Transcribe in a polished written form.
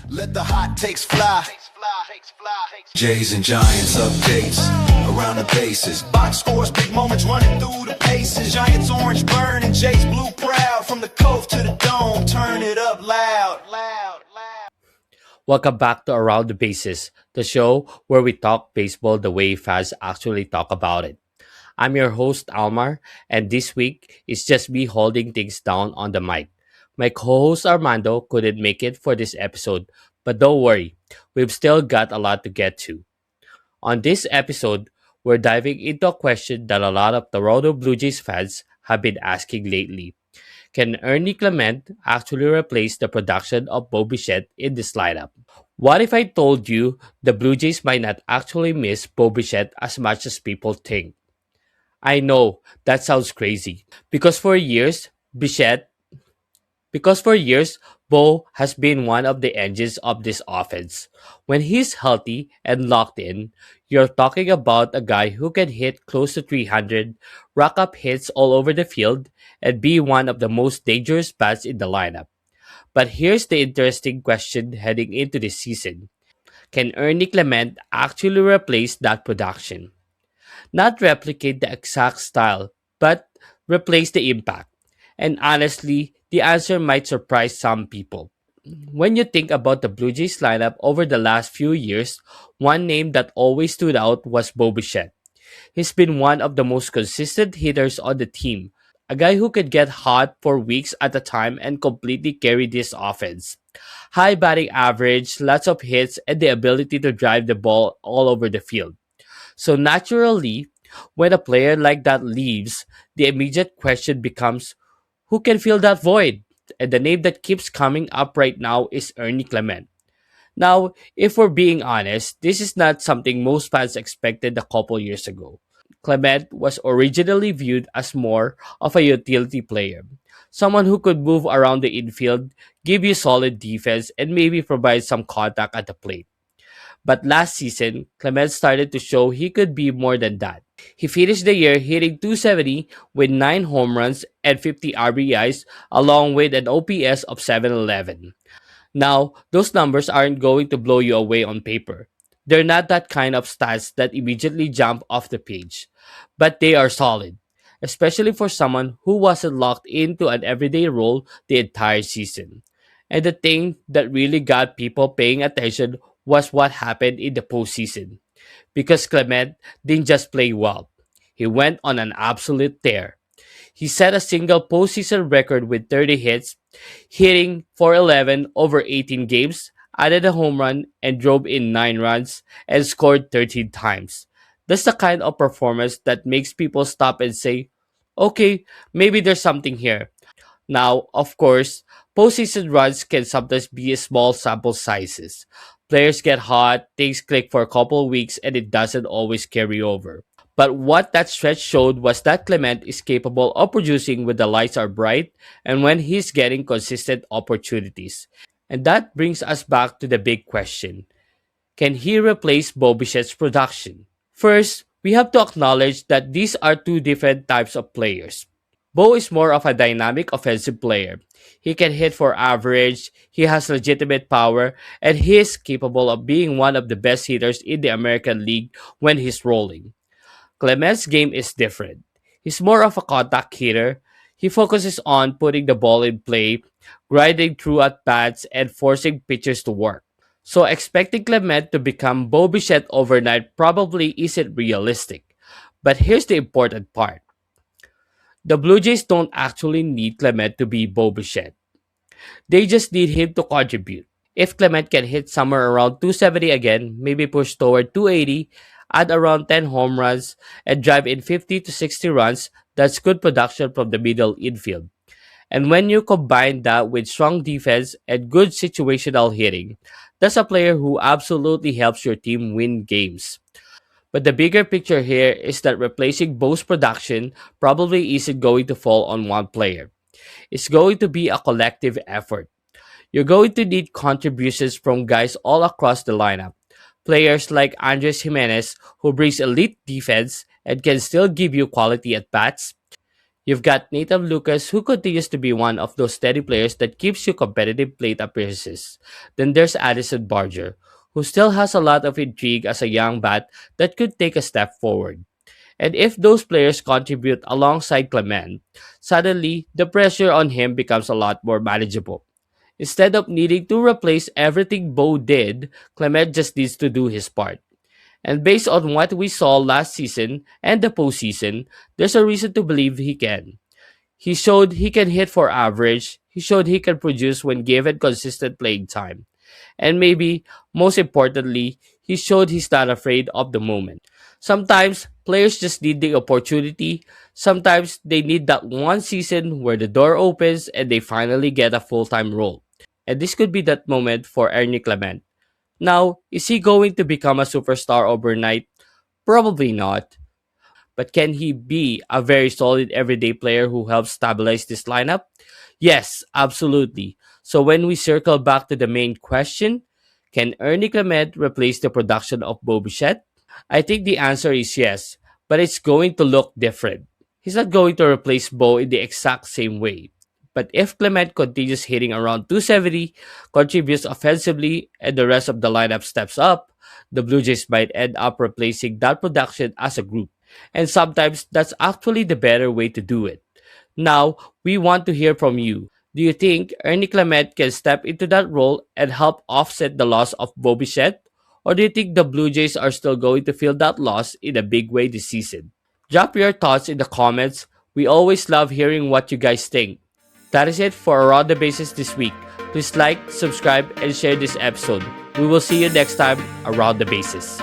Let the hot takes fly. Jays and Giants updates around the bases. Box scores, big moments running through the paces. Giants orange burn and Jays blue proud. From the cove to the dome, turn it up loud. Welcome back to Around the Bases, the show where we talk baseball the way fans actually talk about it. I'm your host, Almar, and this week it's just me holding things down on the mic. My co host Armando couldn't make it for this episode, but don't worry, we've still got a lot to get to. On this episode, we're diving into a question that a lot of Toronto Blue Jays fans have been asking lately. Can Ernie Clement actually replace the production of Bo Bichette in this lineup? What if I told you the Blue Jays might not actually miss Bo Bichette as much as people think? I know that sounds crazy because for years, Bichette, because for years, Bo has been one of the engines of this offense. When he's healthy and locked in, you're talking about a guy who can hit close to 300, rack up hits all over the field, and be one of the most dangerous bats in the lineup. But here's the interesting question heading into this season. Can Ernie Clement actually replace that production? Not replicate the exact style, but replace the impact. And honestly, the answer might surprise some people. When you think about the Blue Jays lineup over the last few years, one name that always stood out was Bo Bichette. He's been one of the most consistent hitters on the team, a guy who could get hot for weeks at a time and completely carry this offense. High batting average, lots of hits, and the ability to drive the ball all over the field. So naturally, when a player like that leaves, the immediate question becomes who can fill that void? And the name that keeps coming up right now is Ernie Clement. Now, if we're being honest, this is not something most fans expected a couple years ago. Clement was originally viewed as more of a utility player, someone who could move around the infield, give you solid defense, and maybe provide some contact at the plate. But last season, Clement started to show he could be more than that. He finished the year hitting 270 with 9 home runs and 50 RBIs, along with an OPS of 711. Now, those numbers aren't going to blow you away on paper. They're not that kind of stats that immediately jump off the page, but they are solid, especially for someone who wasn't locked into an everyday role the entire season. And the thing that really got people paying attention was what happened in the postseason. Because Clement didn't just play well, he went on an absolute tear. He set a single postseason record with 30 hits, hitting 411 over 18 games, added a home run, and drove in 9 runs, and scored 13 times. That's the kind of performance that makes people stop and say, okay, maybe there's something here. Now, of course, postseason runs can sometimes be small sample sizes. Players get hot, things click for a couple of weeks, and it doesn't always carry over. But what that stretch showed was that Clement is capable of producing when the lights are bright and when he's getting consistent opportunities. And that brings us back to the big question. Can he replace Bo Bichette's production? First, we have to acknowledge that these are two different types of players. Bo is more of a dynamic offensive player. He can hit for average, he has legitimate power, and he is capable of being one of the best hitters in the American League when he's rolling. Clement's game is different. He's more of a contact hitter. He focuses on putting the ball in play, grinding through at bats, and forcing pitchers to work. So expecting Clement to become Bo Bichette overnight probably isn't realistic. But here's the important part. The Blue Jays don't actually need Clement to be Bo Bichette. They just need him to contribute. If Clement can hit somewhere around 270 again, maybe push toward 280, add around 10 home runs, and drive in 50 to 60 runs, that's good production from the middle infield. And when you combine that with strong defense and good situational hitting, that's a player who absolutely helps your team win games. But the bigger picture here is that replacing Bo's production probably isn't going to fall on one player. It's going to be a collective effort. You're going to need contributions from guys all across the lineup. Players like Andres Jimenez, who brings elite defense and can still give you quality at bats. You've got Nathan Lucas, who continues to be one of those steady players that keeps you competitive plate appearances. Then there's Addison Barger, who still has a lot of intrigue as a young bat that could take a step forward. And if those players contribute alongside Clement, suddenly the pressure on him becomes a lot more manageable. Instead of needing to replace everything Bo did, Clement just needs to do his part. And based on what we saw last season and the postseason, there's a reason to believe he can. He showed he can hit for average, he showed he can produce when given consistent playing time. And maybe, most importantly, he showed he's not afraid of the moment. Sometimes players just need the opportunity. Sometimes they need that one season where the door opens and they finally get a full time role. And this could be that moment for Ernie Clement. Now, is he going to become a superstar overnight? Probably not. But can he be a very solid everyday player who helps stabilize this lineup? Yes, absolutely. So when we circle back to the main question, can Ernie Clement replace the production of Bo Bichette? I think the answer is yes, but it's going to look different. He's not going to replace Bo in the exact same way. But if Clement continues hitting around 270, contributes offensively, and the rest of the lineup steps up, the Blue Jays might end up replacing that production as a group. And sometimes that's actually the better way to do it. Now, we want to hear from you. Do you think Ernie Clement can step into that role and help offset the loss of Bo Bichette? Or do you think the Blue Jays are still going to feel that loss in a big way this season? Drop your thoughts in the comments. We always love hearing what you guys think. That is it for Around the Bases this week. Please like, subscribe, and share this episode. We will see you next time around the bases.